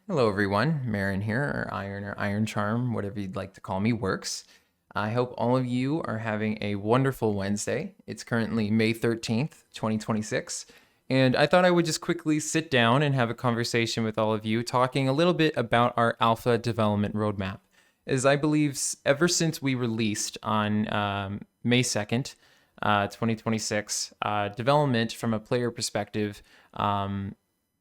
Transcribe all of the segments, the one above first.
Hello, everyone. Marin here, or Iron Charm, whatever you'd like to call me, works. I hope all of you are having a wonderful Wednesday. It's currently May 13th, 2026. And I thought I would just quickly sit down and have a conversation with all of you, talking a little bit about our alpha development roadmap. As I believe, ever since we released on May 2nd, 2026, development from a player perspective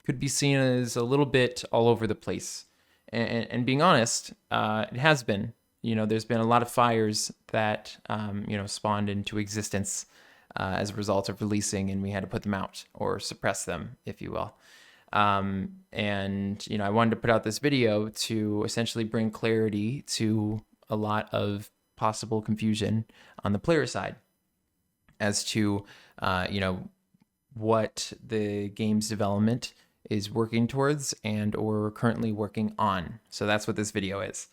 could be seen as a little bit all over the place. And being honest, it has been. There's been a lot of fires that, spawned into existence as a result of releasing, and we had to put them out or suppress them, if you will. I wanted to put out this video to essentially bring clarity to a lot of possible confusion on the player side as to, what the game's development is working towards and or currently working on. So that's what this video is.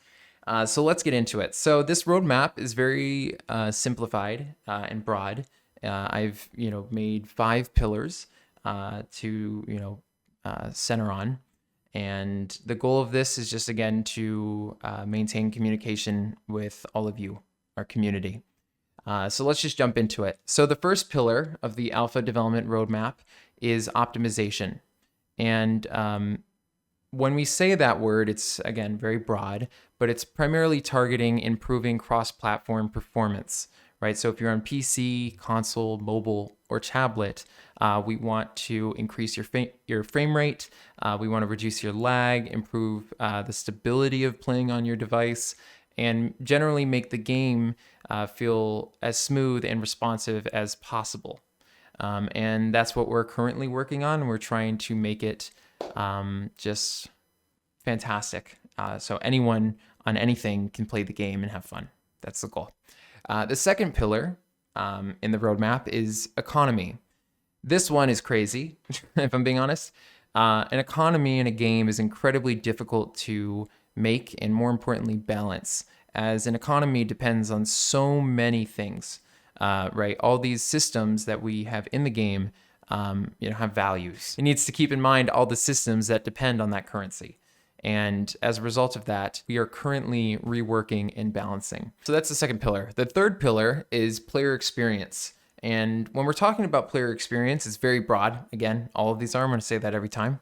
So let's get into it. So this roadmap is very simplified and broad. I've made 5 pillars to center on, and the goal of this is just again to maintain communication with all of you, our community. So let's just jump into it. So the first pillar of the alpha development roadmap is optimization. And when we say that word, it's again very broad, but it's primarily targeting improving cross-platform performance, right? So if you're on PC, console, mobile, or tablet, we want to increase your frame rate. We want to reduce your lag, improve the stability of playing on your device, and generally make the game feel as smooth and responsive as possible. And that's what we're currently working on. We're trying to make it just fantastic. So anyone on anything can play the game and have fun. That's the goal. The second pillar in the roadmap is economy. This one is crazy, if I'm being honest. An economy in a game is incredibly difficult to make and, more importantly, balance, as an economy depends on so many things. Right? All these systems that we have in the game, have values. It needs to keep in mind all the systems that depend on that currency. And as a result of that, we are currently reworking and balancing. So that's the second pillar. The third pillar is player experience. And when we're talking about player experience, it's very broad. Again, all of these are. I'm going to say that every time.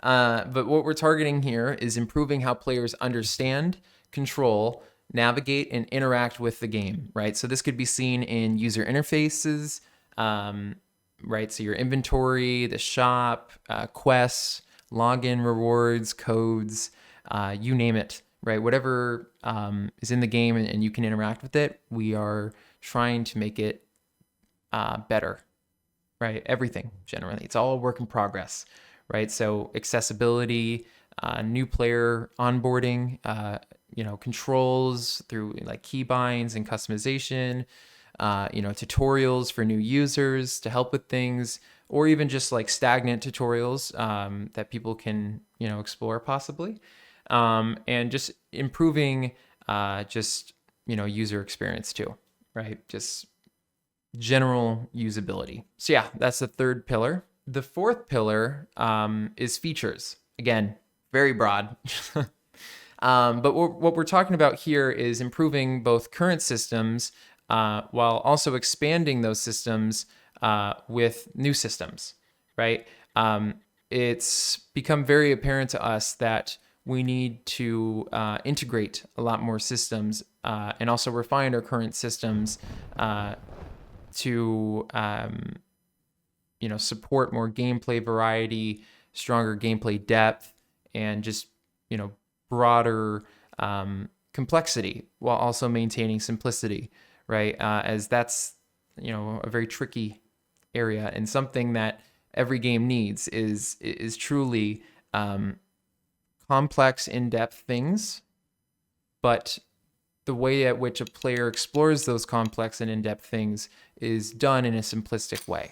But what we're targeting here is improving how players understand, control, navigate, and interact with the game, right? So this could be seen in user interfaces, right? So your inventory, the shop, quests, login rewards, codes, you name it, right? Whatever is in the game and you can interact with it, we are trying to make it better, right? Everything, generally. It's all a work in progress, right? So accessibility, new player onboarding, controls through like keybinds and customization, tutorials for new users to help with things, or even just like stagnant tutorials that people can, explore possibly, and just improving user experience too, right? Just general usability. So yeah, that's the third pillar. The fourth pillar is features. Again, very broad. But what we're talking about here is improving both current systems while also expanding those systems with new systems, right? It's become very apparent to us that we need to integrate a lot more systems and also refine our current systems to support more gameplay variety, stronger gameplay depth, and just broader complexity while also maintaining simplicity, right? As that's a very tricky area, and something that every game needs is truly complex, in-depth things, but the way at which a player explores those complex and in-depth things is done in a simplistic way.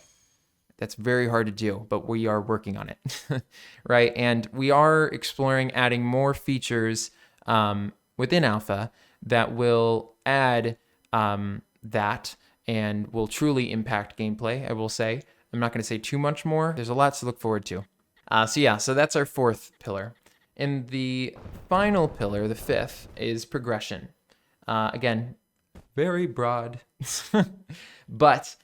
That's very hard to do, but we are working on it, right? And we are exploring adding more features within Alpha that will add that and will truly impact gameplay, I will say. I'm not going to say too much more. There's a lot to look forward to. So that's our fourth pillar. And the final pillar, the fifth, is progression. Again, very broad, but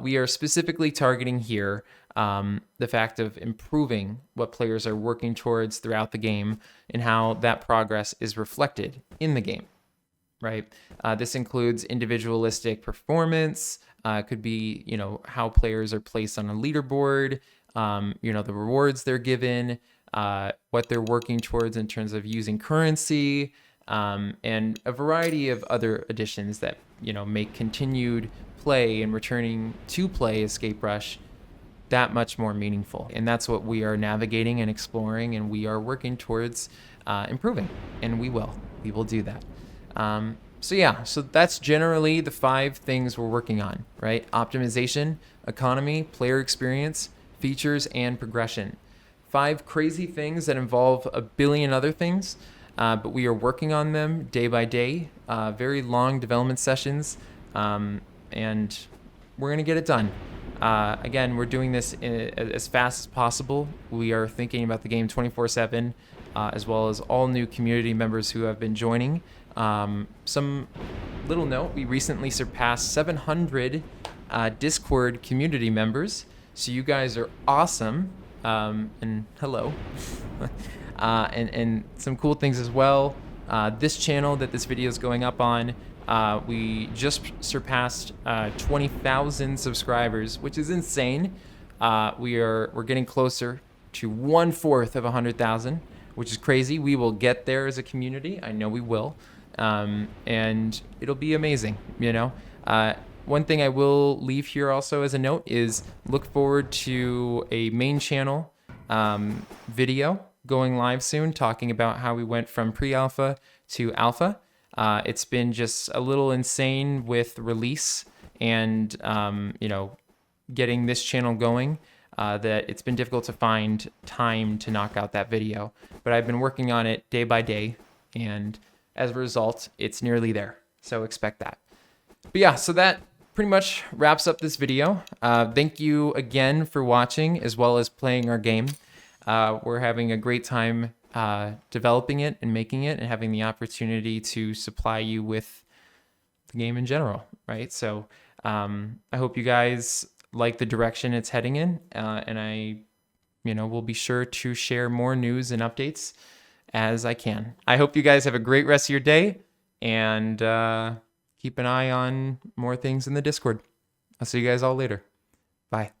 we are specifically targeting here the fact of improving what players are working towards throughout the game and how that progress is reflected in the game, right? This includes individualistic performance. Could be, how players are placed on a leaderboard, the rewards they're given, what they're working towards in terms of using currency, and a variety of other additions that, make continued play and returning to play Escape Rush that much more meaningful. And that's what we are navigating and exploring, and we are working towards improving, and we will do that. So that's generally the 5 things we're working on, right? Optimization, economy, player experience, features, and progression. 5 crazy things that involve a billion other things, but we are working on them day by day, very long development sessions, and we're going to get it done. Again, we're doing this as fast as possible. We are thinking about the game 24/7, as well as all new community members who have been joining. Some little note, we recently surpassed 700 Discord community members, so you guys are awesome, and hello. And some cool things as well. This channel that this video is going up on, we just surpassed 20,000 subscribers, which is insane. We're getting closer to 1/4 of 100,000, which is crazy. We will get there as a community. I know we will. And it'll be amazing, One thing I will leave here also as a note is look forward to a main channel video going live soon, talking about how we went from pre-alpha to alpha. It's been just a little insane with release and, getting this channel going, that it's been difficult to find time to knock out that video. But I've been working on it day by day, and as a result, it's nearly there. So expect that. But yeah, so that pretty much wraps up this video. Thank you again for watching as well as playing our game. We're having a great time developing it and making it and having the opportunity to supply you with the game in general, right? So I hope you guys like the direction it's heading in, and I will be sure to share more news and updates as I can. I hope you guys have a great rest of your day, and keep an eye on more things in the Discord. I'll see you guys all later. Bye.